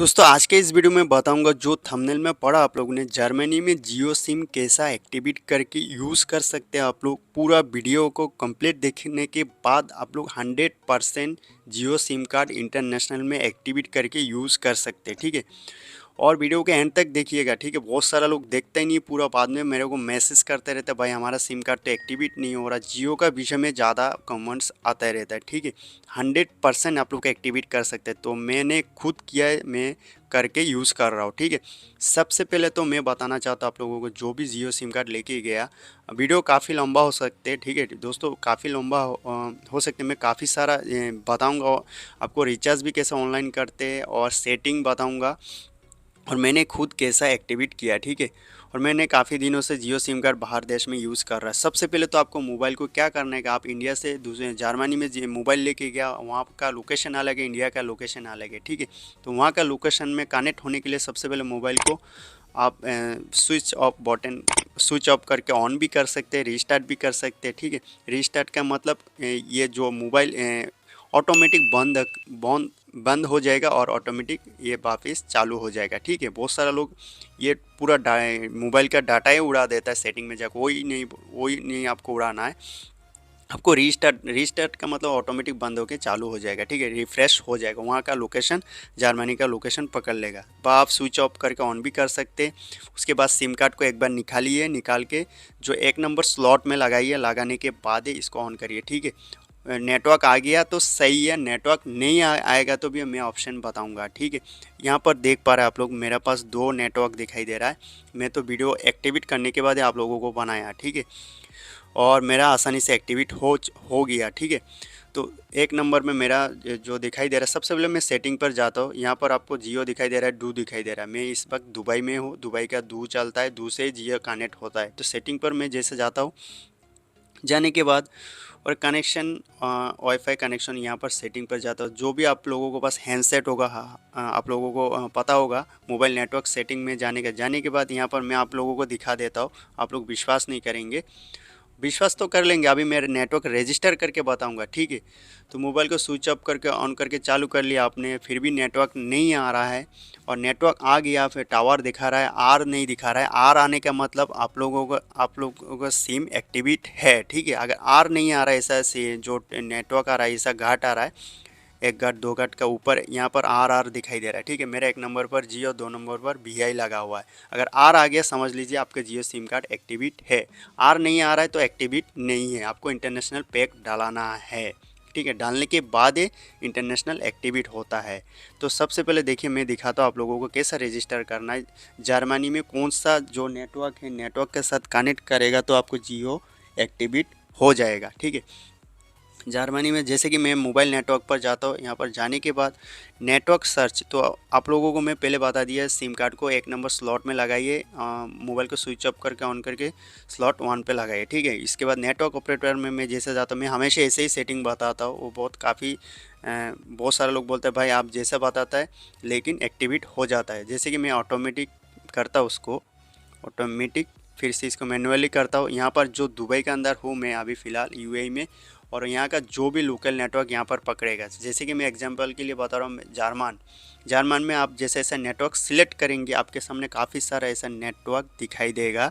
दोस्तों आज के इस वीडियो में बताऊंगा जो थंबनेल में पढ़ा आप लोगों ने जर्मनी में जियो सिम कैसा एक्टिवेट करके यूज़ कर सकते हैं। आप लोग पूरा वीडियो को कंप्लीट देखने के बाद आप लोग 100% जियो सिम कार्ड इंटरनेशनल में एक्टिवेट करके यूज़ कर सकते हैं। ठीक है, और वीडियो के एंड तक देखिएगा। ठीक है, बहुत सारा लोग देखते ही नहीं पूरा, बाद में मेरे को मैसेज करते रहते हैं भाई हमारा सिम कार्ड तो एक्टिवेट नहीं हो रहा। जियो का विषय में ज़्यादा कमेंट्स आता रहता है। ठीक है, 100% आप लोग एक्टिवेट कर सकते हैं। तो मैंने खुद किया है, मैं करके यूज़ कर रहा हूँ। ठीक है, सबसे पहले तो मैं बताना चाहता हूँ आप लोगों को, जो भी जियो सिम कार्ड लेके गया, वीडियो काफ़ी लंबा हो सकते हैं। ठीक है दोस्तों, काफ़ी लंबा हो सकते हैं। मैं काफ़ी सारा बताऊँगा आपको, रिचार्ज भी कैसे ऑनलाइन करते हैं और सेटिंग बताऊँगा, और मैंने खुद कैसा एक्टिवेट किया। ठीक है, और मैंने काफ़ी दिनों से जियो सिम कार्ड बाहर देश में यूज़ कर रहा है। सबसे पहले तो आपको मोबाइल को क्या करना है कि आप इंडिया से दूसरे जर्मनी में मोबाइल लेके गया, वहाँ का लोकेशन अलग है, इंडिया का लोकेशन अलग है। ठीक है, तो वहाँ का लोकेशन में कनेक्ट होने के लिए सबसे पहले मोबाइल को आप स्विच ऑफ करके ऑन भी कर सकते हैं, रीस्टार्ट भी कर सकते हैं। ठीक है, रीस्टार्ट का मतलब ये जो मोबाइल ऑटोमेटिक बंद बंद हो जाएगा और ऑटोमेटिक ये वापस चालू हो जाएगा। ठीक है, बहुत सारा लोग ये पूरा मोबाइल का डाटा ही उड़ा देता है सेटिंग में जाकर, वही नहीं आपको उड़ाना है। आपको रीस्टार्ट का मतलब ऑटोमेटिक बंद होकर चालू हो जाएगा। ठीक है, रिफ्रेश हो जाएगा, वहाँ का लोकेशन जर्मनी का लोकेशन पकड़ लेगा। आप स्विच ऑफ करके ऑन भी कर सकते हैं। उसके बाद सिम कार्ड को एक बार निकालिए, निकाल के जो 1 नंबर स्लॉट में लगाइए, लगाने के बाद ही इसको ऑन करिए। ठीक है, नेटवर्क आ गया तो सही है, नेटवर्क नहीं आएगा तो भी मैं ऑप्शन बताऊंगा। ठीक है, यहाँ पर देख पा रहे हैं आप लोग, मेरे पास 2 नेटवर्क दिखाई दे रहा है। मैं तो वीडियो एक्टिवेट करने के बाद ही आप लोगों को बनाया। ठीक है, और मेरा आसानी से एक्टिवेट हो गया। ठीक है, तो 1 नंबर में मेरा जो दिखाई दे रहा है, सबसे पहले मैं सेटिंग पर जाता हूँ। यहाँ पर आपको जियो दिखाई दे रहा है, डू दिखाई दे रहा है। मैं इस वक्त दुबई में हूँ, दुबई का डू चलता है, डू से जियो कनेक्ट होता है। तो सेटिंग पर मैं जैसे जाता हूँ, जाने के बाद और कनेक्शन वाईफाई कनेक्शन, यहाँ पर सेटिंग पर जाता हूँ। जो भी आप लोगों को पास हैंडसेट होगा, आप लोगों को पता होगा, मोबाइल नेटवर्क सेटिंग में जाने के बाद यहाँ पर मैं आप लोगों को दिखा देता हूँ। आप लोग विश्वास नहीं करेंगे, विश्वास तो कर लेंगे, अभी मेरे नेटवर्क रजिस्टर करके बताऊंगा। ठीक है, तो मोबाइल को स्विच ऑफ करके ऑन करके चालू कर लिया आपने, फिर भी नेटवर्क नहीं आ रहा है, और नेटवर्क आ गया फिर टावर दिखा रहा है, आर नहीं दिखा रहा है। आर आने का मतलब आप लोगों का सिम एक्टिवेट है। ठीक है, अगर आर नहीं आ रहा है, ऐसा से जो नेटवर्क आ रहा है, ऐसा घाट आ रहा है, 1 घाट 2 घाट का ऊपर यहाँ पर आर आर दिखाई दे रहा है। ठीक है, मेरा 1 नंबर पर जियो, 2 नंबर पर वी लगा हुआ है। अगर आर आ गया समझ लीजिए आपका जियो सिम कार्ड एक्टिवेट है। आर नहीं आ रहा है तो एक्टिवेट नहीं है, आपको इंटरनेशनल पैक डालाना है। ठीक है, डालने के बाद ये इंटरनेशनल एक्टिवेट होता है। तो सबसे पहले देखिए, मैं दिखाता हूँ आप लोगों को कैसा रजिस्टर करना है। जर्मनी में कौन सा जो नेटवर्क है, नेटवर्क के साथ कनेक्ट करेगा तो आपको जियो एक्टिवेट हो जाएगा। ठीक है, जर्मनी में जैसे कि मैं मोबाइल नेटवर्क पर जाता हूँ, यहाँ पर जाने के बाद नेटवर्क सर्च, तो आप लोगों को मैं पहले बता दिया, सिम कार्ड को 1 नंबर स्लॉट में लगाइए, मोबाइल को स्विच ऑफ करके ऑन करके स्लॉट 1 पे लगाइए। ठीक है, इसके बाद नेटवर्क ऑपरेटर में मैं जैसे जाता हूँ, मैं हमेशा ऐसे ही सेटिंग बताता हूँ। वो बहुत सारे लोग बोलते हैं भाई आप जैसा बताता है, लेकिन एक्टिवेट हो जाता है। जैसे कि मैं ऑटोमेटिक करता हूँ उसको, ऑटोमेटिक, फिर से इसको मैनुअली करता हूँ। यहाँ पर जो दुबई के अंदर हूँ मैं अभी फ़िलहाल यूएई में, और यहाँ का जो भी लोकल नेटवर्क यहाँ पर पकड़ेगा, जैसे कि मैं एग्जांपल के लिए बता रहा हूँ, जर्मन में आप जैसे ऐसा नेटवर्क सिलेक्ट करेंगे, आपके सामने काफ़ी सारा ऐसा नेटवर्क दिखाई देगा।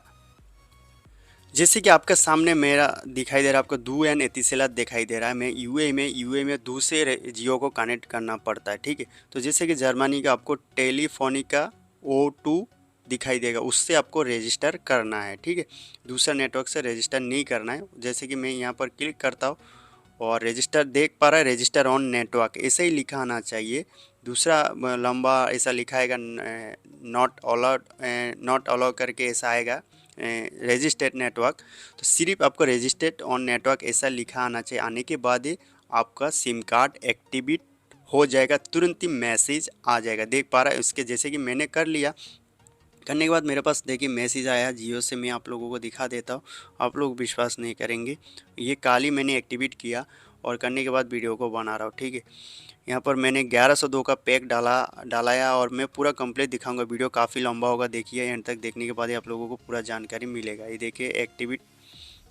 जैसे कि आपके सामने मेरा दिखाई दे रहा है, आपको दू एन एतिसलात दिखाई दे रहा है। मैं यूए में दू से जियो को कनेक्ट करना पड़ता है। ठीक है, तो जैसे कि जर्मनी का आपको टेलीफोनिका O2 दिखाई देगा, उससे आपको रजिस्टर करना है। ठीक है, दूसरा नेटवर्क से रजिस्टर नहीं करना है। जैसे कि मैं यहाँ पर क्लिक करता हूँ और रजिस्टर देख पा रहा है, रजिस्टर ऑन नेटवर्क ऐसे ही लिखा आना चाहिए। दूसरा लंबा ऐसा लिखा आएगा, नॉट अलाउ करके ऐसा आएगा, रजिस्टर्ड नेटवर्क। तो सिर्फ आपको रजिस्टर्ड ऑन नेटवर्क ऐसा लिखा आना चाहिए। आने के बाद ही आपका सिम कार्ड एक्टिवेट हो जाएगा, तुरंत ही मैसेज आ जाएगा। देख पा रहा है उसके, जैसे कि मैंने कर लिया, करने के बाद मेरे पास देखिए मैसेज आया जियो से। मैं आप लोगों को दिखा देता हूँ, आप लोग विश्वास नहीं करेंगे। ये कल ही मैंने एक्टिवेट किया और करने के बाद वीडियो को बना रहा हूँ। ठीक है, यहाँ पर मैंने 1102 का पैक डालाया, और मैं पूरा कंप्लीट दिखाऊंगा। वीडियो काफ़ी लंबा होगा, देखिए एंड तक देखने के बाद ही आप लोगों को पूरा जानकारी मिलेगा। ये देखिए एक्टिवेट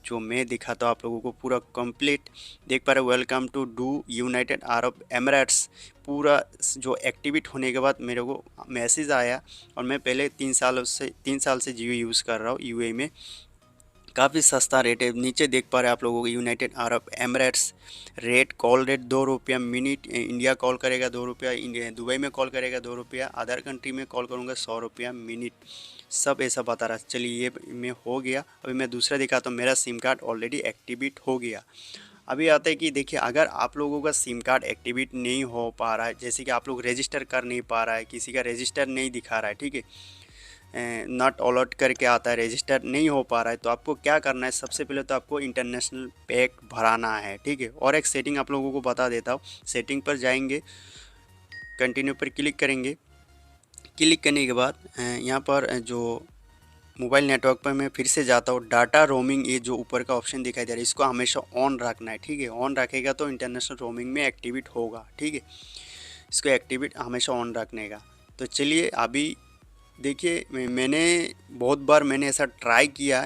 जो मैं दिखाता हूँ आप लोगों को पूरा कंप्लीट। देख पा रहे हो, welcome to the United Arab Emirates, पूरा जो एक्टिवेट होने के बाद मेरे को मैसेज आया। और मैं पहले 3 साल से जियो यूज़ कर रहा हूँ यूएई में। काफ़ी सस्ता रेट है, नीचे देख पा रहे हैं आप लोगों को, United Arab Emirates rate, call rate 2 रुपया मिनट, इंडिया कॉल करेगा 2 रुपया, इंडिया दुबई में कॉल करेगा 2 रुपया, अदर कंट्री में कॉल करूँगा 100 रुपया मिनट, सब ऐसा बता रहा है। चलिए ये में हो गया। अभी मैं दूसरा दिखाता हूँ, मेरा सिम कार्ड ऑलरेडी एक्टिवेट हो गया। अभी आता है कि देखिए, अगर आप लोगों का सिम कार्ड एक्टिवेट नहीं हो पा रहा है, जैसे कि आप लोग रजिस्टर कर नहीं पा रहा है, किसी का रजिस्टर नहीं दिखा रहा है, ठीक है, नॉट अलर्ट करके आता है, रजिस्टर नहीं हो पा रहा है, तो आपको क्या करना है, सबसे पहले तो आपको इंटरनेशनल पैक भराना है, ठीक है। और एक सेटिंग आप लोगों को बता देता हूँ, सेटिंग पर जाएंगे, कंटिन्यू पर क्लिक करेंगे। क्लिक करने के बाद यहाँ पर जो मोबाइल नेटवर्क पर मैं फिर से जाता हूँ, डाटा रोमिंग, ये जो ऊपर का ऑप्शन दिखाई दे रहा है, इसको हमेशा ऑन रखना है, ठीक है। ऑन रखेगा तो इंटरनेशनल रोमिंग में एक्टिवेट होगा, ठीक है। इसको एक्टिवेट हमेशा ऑन रखने का। तो चलिए अभी देखिए, मैंने बहुत बार ऐसा ट्राई किया,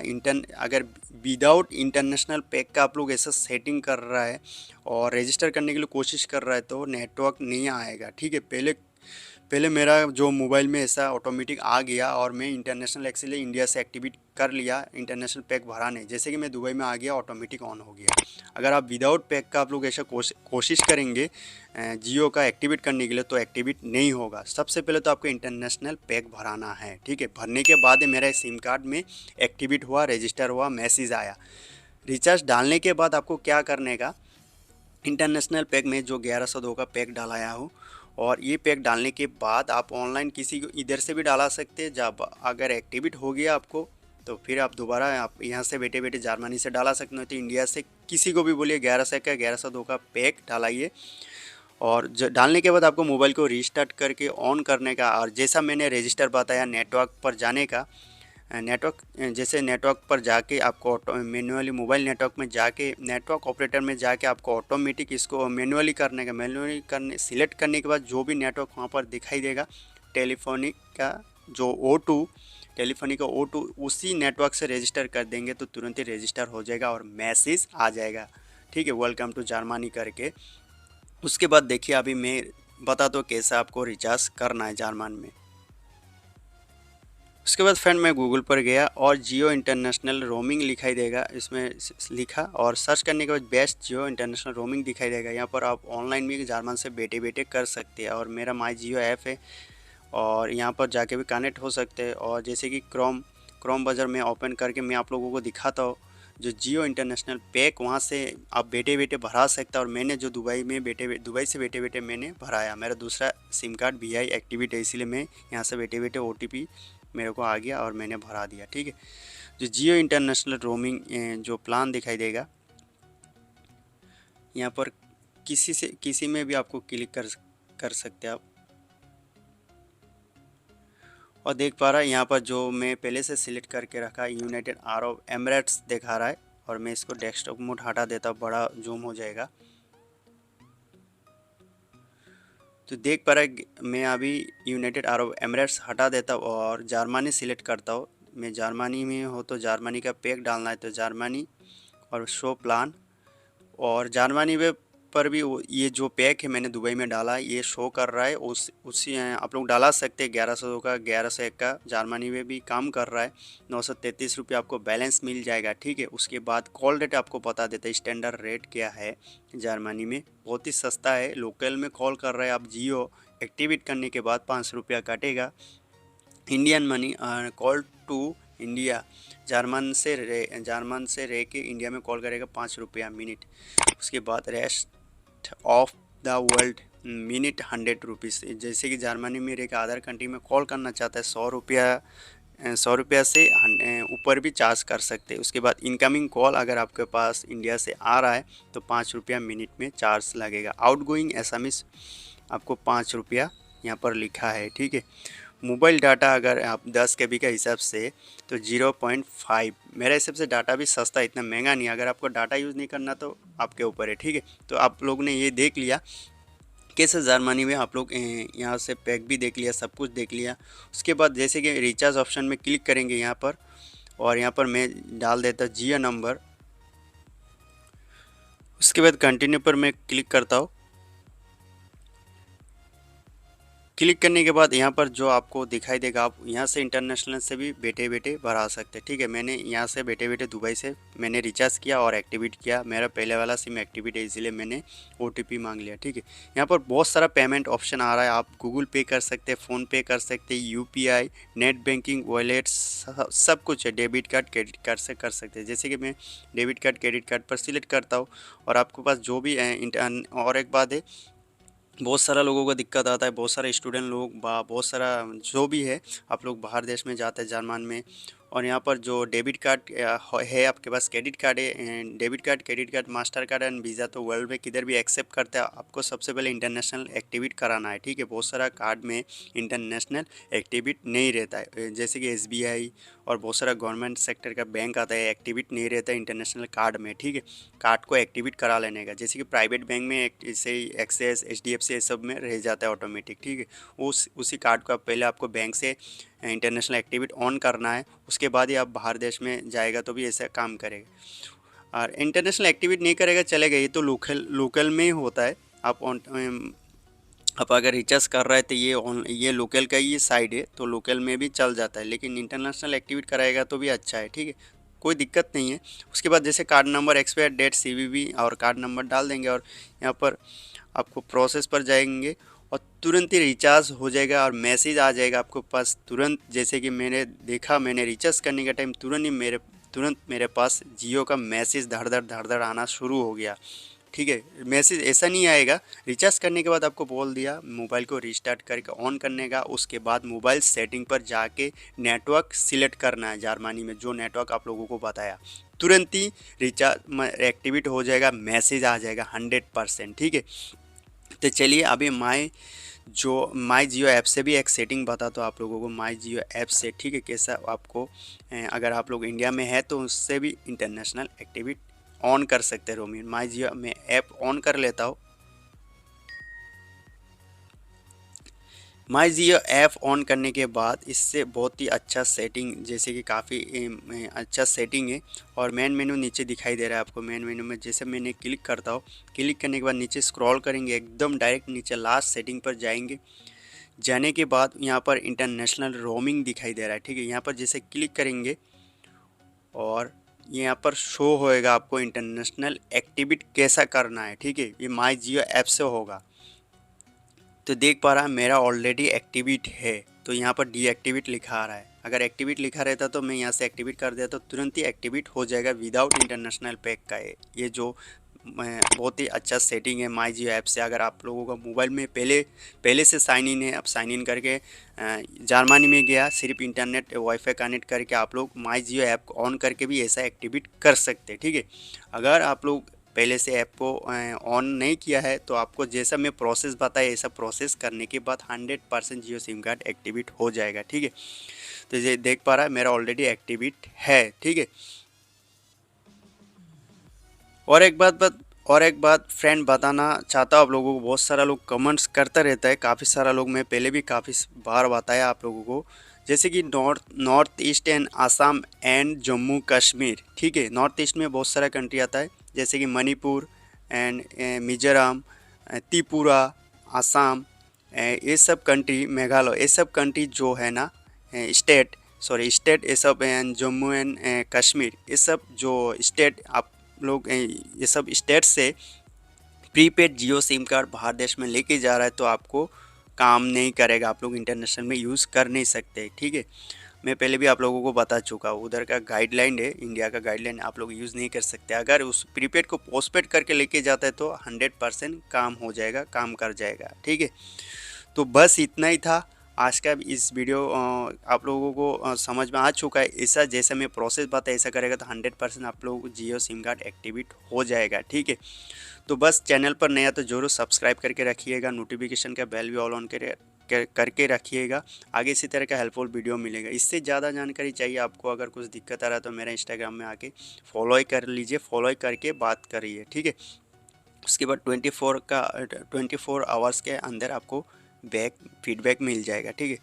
अगर विदाउट इंटरनेशनल पैक का आप लोग ऐसा सेटिंग कर रहा है और रजिस्टर करने के लिए कोशिश कर रहा है तो नेटवर्क नहीं आएगा, ठीक है। पहले पहले मेरा जो मोबाइल में ऐसा ऑटोमेटिक आ गया और मैं इंटरनेशनल एक्सीले इंडिया से एक्टिवेट कर लिया, इंटरनेशनल पैक भरा नहीं, जैसे कि मैं दुबई में आ गया ऑटोमेटिक ऑन हो गया। अगर आप विदाउट पैक का आप लोग ऐसा कोशिश करेंगे जियो का एक्टिवेट करने के लिए तो एक्टिवेट नहीं होगा। सबसे पहले तो आपको इंटरनेशनल पैक भराना है, ठीक है। भरने के बाद मेरा सिम कार्ड में एक्टिवेट हुआ, रजिस्टर हुआ, मैसेज आया। रिचार्ज डालने के बाद आपको क्या करने का, इंटरनेशनल पैक में जो 1102 का पैक डालाया हो, और ये पैक डालने के बाद आप ऑनलाइन किसी को इधर से भी डाला सकते हैं। जब अगर एक्टिवेट हो गया आपको तो फिर आप दोबारा आप यहाँ से बैठे बैठे जर्मनी से डाला सकते हो, तो इंडिया से किसी को भी बोलिए 1102 का पैक डालाइए। और डालने के बाद आपको मोबाइल को रीस्टार्ट करके ऑन करने का, और जैसा मैंने रजिस्टर बताया नेटवर्क पर जाने का, नेटवर्क पर जाके आपको मैनुअली मोबाइल नेटवर्क में जाके, नेटवर्क ऑपरेटर में जाके आपको ऑटोमेटिक इसको मैनुअली करने का, सिलेक्ट करने के बाद जो भी नेटवर्क वहाँ पर दिखाई देगा, टेलीफोनिक का जो O2, टेलीफोनिक का O2, उसी नेटवर्क से रजिस्टर कर देंगे तो तुरंत ही रजिस्टर हो जाएगा और मैसेज आ जाएगा, ठीक है, वेलकम टू जर्मनी करके। उसके बाद देखिए अभी मैं बता दो कैसे आपको रिचार्ज करना है जर्मन में। उसके बाद फ्रेंड मैं गूगल पर गया और जियो इंटरनेशनल रोमिंग दिखाई देगा, इसमें लिखा और सर्च करने के बाद बेस्ट जियो इंटरनेशनल रोमिंग दिखाई देगा। यहाँ पर आप ऑनलाइन भी जर्मन से बैठे बैठे कर सकते हैं, और मेरा माई जियो ऐप है और यहाँ पर जाके भी कनेक्ट हो सकते हैं। और जैसे कि क्रोम ब्राउज़र में ओपन करके मैं आप लोगों को दिखाता हूँ जो जियो इंटरनेशनल पैक, वहाँ से आप बैठे बैठे भरा सकते हैं। और मैंने जो दुबई से बैठे बैठे मैंने भराया, मेरा दूसरा सिम कार्ड VI एक्टिवेट है, इसीलिए मैं यहाँ से बैठे बैठे OTP मेरे को आ गया और मैंने भरा दिया, ठीक है। जो जियो इंटरनेशनल रोमिंग जो प्लान दिखाई देगा, यहाँ पर किसी में भी आपको क्लिक कर सकते हैं आप। और देख पा रहा है यहाँ पर जो मैं पहले से सिलेक्ट करके रखा यूनाइटेड अरब एमिरेट्स दिखा रहा है, और मैं इसको डेस्कटॉप मोड हटा देता हूँ, बड़ा जूम हो जाएगा। तो देख पा रहा है मैं अभी यूनाइटेड अरब एमिरेट्स हटा देता हूँ और जर्मनी सिलेक्ट करता हूँ। मैं जर्मनी में हो तो जर्मनी का पैक डालना है तो जर्मनी और शो प्लान, और जर्मनी वे पर भी ये जो पैक है मैंने दुबई में डाला है ये शो कर रहा है, उसी आप लोग डाला सकते हैं 1100 का, 1101 का जर्मनी में भी काम कर रहा है। 933 रुपये आपको बैलेंस मिल जाएगा, ठीक है। उसके बाद कॉल रेट आपको बता देता है, स्टैंडर्ड रेट क्या है जर्मनी में, बहुत ही सस्ता है। लोकल में कॉल कर रहे हैं आप जियो, एक्टिवेट करने के बाद 5 रुपया कटेगा Indian money. Call to India, German से रह के इंडिया में कॉल करेगा 5 रुपया मिनट। उसके बाद rest of the world minute 100 rupees. जैसे कि जर्मनी में रह के अदर कंट्री में कॉल करना चाहता है 100 रुपया से ऊपर भी चार्ज कर सकते हैं। उसके बाद इनकमिंग कॉल अगर आपके पास इंडिया से आ रहा है तो 5 रुपया मिनट में चार्ज लगेगा। आउटगोइंग SMS आपको 5 रुपया यहाँ पर लिखा है, ठीक है। मोबाइल डाटा अगर आप 10 KB का हिसाब से तो 0.5, मेरे हिसाब से डाटा भी सस्ता, इतना महंगा नहीं। अगर आपको डाटा यूज़ नहीं करना तो आपके ऊपर है, ठीक है। तो आप लोग ने ये देख लिया कैसे जर्मनी में आप लोग यहाँ से पैक भी देख लिया, सब कुछ देख लिया। उसके बाद जैसे कि रिचार्ज ऑप्शन में क्लिक करेंगे यहाँ पर, और यहाँ पर मैं डाल देता जियो नंबर, उसके बाद कंटिन्यू पर मैं क्लिक करता हूँ। क्लिक करने के बाद यहाँ पर जो आपको दिखाई देगा, आप यहाँ से इंटरनेशनल से भी बैठे बैठे भरा सकते हैं। ठीक है, मैंने यहाँ से बैठे बैठे दुबई से मैंने रिचार्ज किया और एक्टिवेट किया। मेरा पहले वाला सिम एक्टिवेट है, इसीलिए मैंने OTP मांग लिया। ठीक है, यहाँ पर बहुत सारा पेमेंट ऑप्शन आ रहा है। आप गूगल पे कर सकते हैं, फ़ोन पे कर सकते हैं, UPI, नेट बैंकिंग, वॉलेट, सब कुछ है। डेबिट कार्ड, क्रेडिट कार्ड से कर सकते हैं। जैसे कि मैं डेबिट कार्ड, क्रेडिट कार्ड पर सिलेक्ट करता हूँ और आपके पास जो भी और एक बात है, बहुत सारा लोगों को दिक्कत आता है, बहुत सारे स्टूडेंट लोग बहुत सारा जो भी है, आप लोग बाहर देश में जाते हैं जर्मन में, और यहाँ पर जो डेबिट कार्ड है आपके पास, क्रेडिट कार्ड है, debit card, credit card, master card and visa तो वर्ल्ड में किधर भी एक्सेप्ट करते हैं। आपको सबसे पहले इंटरनेशनल एक्टिवेट कराना है। ठीक है, बहुत सारा कार्ड में इंटरनेशनल एक्टिवेट नहीं रहता है, जैसे कि SBI और बहुत सारा गवर्नमेंट सेक्टर का बैंक आता है, एक्टिवेट नहीं रहता है इंटरनेशनल कार्ड में। ठीक है, कार्ड को एक्टिवेट करा लेने का, जैसे कि प्राइवेट बैंक में जैसे एक्सिस, HDFC ये सब में रह जाता है ऑटोमेटिक। ठीक है, उसी कार्ड को पहले आपको बैंक से इंटरनेशनल एक्टिवेट ऑन करना है, उसके बाद ही आप बाहर देश में जाएगा तो भी ऐसा काम करेगा। और इंटरनेशनल एक्टिवेट नहीं करेगा चलेगा, ये तो लोकल लोकल में ही होता है। आप अगर रिचार्ज कर रहे हैं तो ये लोकल का ही साइड है, तो लोकल में भी चल जाता है, लेकिन इंटरनेशनल एक्टिवेट कराएगा तो भी अच्छा है। ठीक है, कोई दिक्कत नहीं है। उसके बाद जैसे card number, expire date, CVV और कार्ड नंबर डाल देंगे और यहाँ पर आपको प्रोसेस पर जाएंगे और तुरंत ही रिचार्ज हो जाएगा और मैसेज आ जाएगा आपको पास तुरंत। जैसे कि मैंने देखा, मैंने रिचार्ज करने का टाइम तुरंत मेरे पास जियो का मैसेज धड़ धड़ आना शुरू हो गया। ठीक है, मैसेज ऐसा नहीं आएगा, रिचार्ज करने के बाद आपको बोल दिया मोबाइल को रिस्टार्ट करके ऑन करने का। उसके बाद मोबाइल सेटिंग पर जाके नेटवर्क सिलेक्ट करना है, जर्मनी में जो नेटवर्क आप लोगों को बताया, तुरंत ही रिचार्ज एक्टिवेट हो जाएगा, मैसेज आ जाएगा 100%। ठीक है, तो चलिए अभी माई जियो ऐप से भी एक सेटिंग बताता हूँ आप लोगों को, माई जियो ऐप से। ठीक है, कैसा आपको अगर आप लोग इंडिया में है तो उससे भी इंटरनेशनल एक्टिविटी ऑन कर सकते हैं रोमिंग। माई जियो में ऐप ऑन कर लेता हूँ। माई जियो ऐप ऑन करने के बाद इससे बहुत ही अच्छा सेटिंग, जैसे कि काफ़ी अच्छा सेटिंग है। और मेन मेनू नीचे दिखाई दे रहा है आपको। मेन मेनू में जैसे मैंने क्लिक करता हूँ, क्लिक करने के बाद नीचे स्क्रॉल करेंगे, एकदम डायरेक्ट नीचे लास्ट सेटिंग पर जाएंगे। जाने के बाद यहाँ पर इंटरनेशनल रोमिंग दिखाई दे रहा है। ठीक है, यहाँ पर जैसे क्लिक करेंगे और यहाँ पर शो होएगा आपको इंटरनेशनल एक्टिविटी कैसा करना है। ठीक है, ये माई जियो ऐप से होगा। तो देख पा रहा है मेरा ऑलरेडी एक्टिवेट है, तो यहाँ पर डीएक्टिवेट लिखा आ रहा है। अगर एक्टिवेट लिखा रहता तो मैं यहाँ से एक्टिवेट कर देता तो तुरंत ही एक्टिवेट हो जाएगा विदाउट इंटरनेशनल पैक का है। ये जो बहुत ही अच्छा सेटिंग है माई जियो ऐप से। अगर आप लोगों का मोबाइल में पहले से साइन इन है, आप साइन इन करके जर्मनी में गया, सिर्फ इंटरनेट वाईफाई कनेक्ट करके आप लोग माई जियो ऐप को ऑन करके भी ऐसा एक्टिवेट कर सकते हैं। ठीक है, अगर आप लोग पहले से ऐप को ऑन नहीं किया है तो आपको जैसा मैं प्रोसेस बताया, ऐसा प्रोसेस करने के बाद 100% जियो सिम कार्ड एक्टिवेट हो जाएगा। ठीक है, तो ये देख पा रहा है मेरा ऑलरेडी एक्टिवेट है। ठीक है, और एक बात फ्रेंड बताना चाहता हूँ आप लोगों को। बहुत सारा लोग कमेंट्स करता रहता है, काफ़ी सारा लोग, मैं पहले भी काफ़ी बार बताया आप लोगों को, जैसे कि north east and Assam and Jammu Kashmir. ठीक है, नॉर्थ ईस्ट में बहुत सारा कंट्री आता है, जैसे कि मणिपुर एंड मिजोरम, त्रिपुरा, आसाम, ये सब कंट्री, मेघालय, ये सब कंट्री जो है ना, स्टेट ये सब, जम्मू एंड कश्मीर, ये सब जो स्टेट आप लोग ये सब स्टेट से प्रीपेड जियो सिम कार्ड बाहर देश में लेके जा रहा है तो आपको काम नहीं करेगा, आप लोग इंटरनेशनल में यूज़ कर नहीं सकते। ठीक है, मैं पहले भी आप लोगों को बता चुका हूँ, उधर का गाइडलाइन है, इंडिया का गाइडलाइन, आप लोग यूज़ नहीं कर सकते। अगर उस प्रीपेड को पोस्टपेड करके लेके जाता है तो 100% काम हो जाएगा, काम कर जाएगा। ठीक है, तो बस इतना ही था आज का इस वीडियो। आप लोगों को समझ में आ चुका है, ऐसा जैसे मैं प्रोसेस बताया ऐसा करेगा तो 100% आप लोगों को जियो सिम कार्ड एक्टिवेट हो जाएगा। ठीक है, तो बस चैनल पर नया तो जरूर सब्सक्राइब करके रखिएगा, नोटिफिकेशन का बेल भी ऑल ऑन करके रखिएगा। आगे इसी तरह का हेल्पफुल वीडियो मिलेगा। इससे ज़्यादा जानकारी चाहिए आपको, अगर कुछ दिक्कत आ रहा है तो मेरा इंस्टाग्राम में आके फॉलो ही कर लीजिए, फॉलो ही करके बात करिए। ठीक है, उसके बाद 24 आवर्स के अंदर आपको फीडबैक मिल जाएगा। ठीक है।